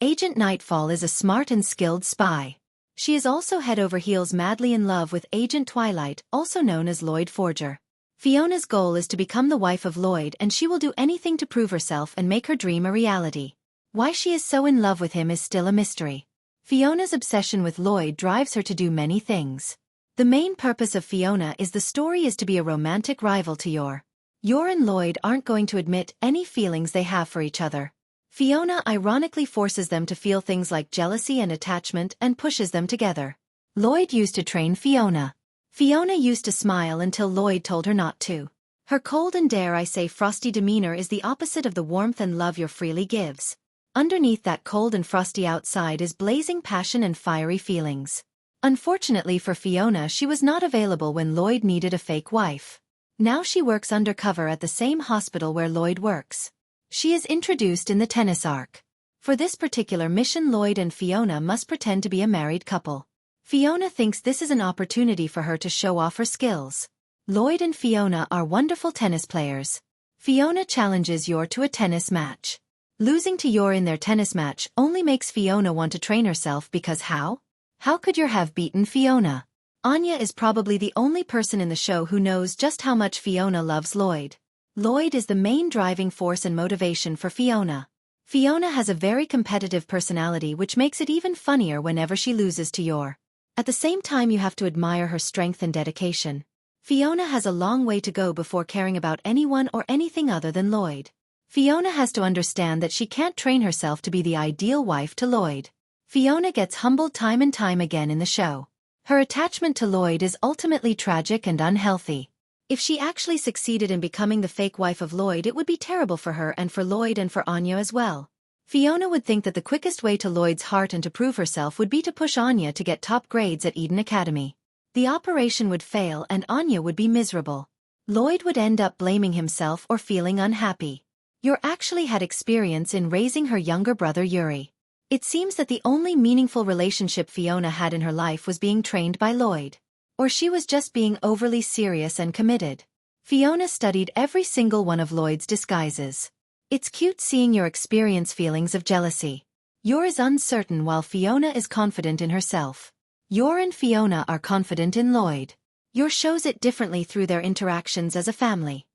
Agent Nightfall is a smart and skilled spy. She is also head over heels madly in love with Agent Twilight, also known as Loid Forger. Fiona's goal is to become the wife of Loid, and she will do anything to prove herself and make her dream a reality. Why she is so in love with him is still a mystery. Fiona's obsession with Loid drives her to do many things. The main purpose of Fiona is the story is to be a romantic rival to Yor. Yor and Loid aren't going to admit any feelings they have for each other. Fiona ironically forces them to feel things like jealousy and attachment and pushes them together. Loid used to train Fiona. Fiona used to smile until Loid told her not to. Her cold and dare I say frosty demeanor is the opposite of the warmth and love Yor freely gives. Underneath that cold and frosty outside is blazing passion and fiery feelings. Unfortunately for Fiona, she was not available when Loid needed a fake wife. Now she works undercover at the same hospital where Loid works. She is introduced in the tennis arc. For this particular mission, Loid and Fiona must pretend to be a married couple. Fiona thinks this is an opportunity for her to show off her skills. Loid and Fiona are wonderful tennis players. Fiona challenges Yor to a tennis match. Losing to Yor in their tennis match only makes Fiona want to train herself because how? How could Yor have beaten Fiona? Anya is probably the only person in the show who knows just how much Fiona loves Loid. Loid is the main driving force and motivation for Fiona. Fiona has a very competitive personality, which makes it even funnier whenever she loses to Yor. At the same time, you have to admire her strength and dedication. Fiona has a long way to go before caring about anyone or anything other than Loid. Fiona has to understand that she can't train herself to be the ideal wife to Loid. Fiona gets humbled time and time again in the show. Her attachment to Loid is ultimately tragic and unhealthy. If she actually succeeded in becoming the fake wife of Loid, it would be terrible for her and for Loid and for Anya as well. Fiona would think that the quickest way to Loid's heart and to prove herself would be to push Anya to get top grades at Eden Academy. The operation would fail and Anya would be miserable. Loid would end up blaming himself or feeling unhappy. Yor actually had experience in raising her younger brother Yuri. It seems that the only meaningful relationship Fiona had in her life was being trained by Loid. Or she was just being overly serious and committed. Fiona studied every single one of Loid's disguises. It's cute seeing Yor experience feelings of jealousy. Yor is uncertain while Fiona is confident in herself. Yor and Fiona are confident in Loid. Yor shows it differently through their interactions as a family.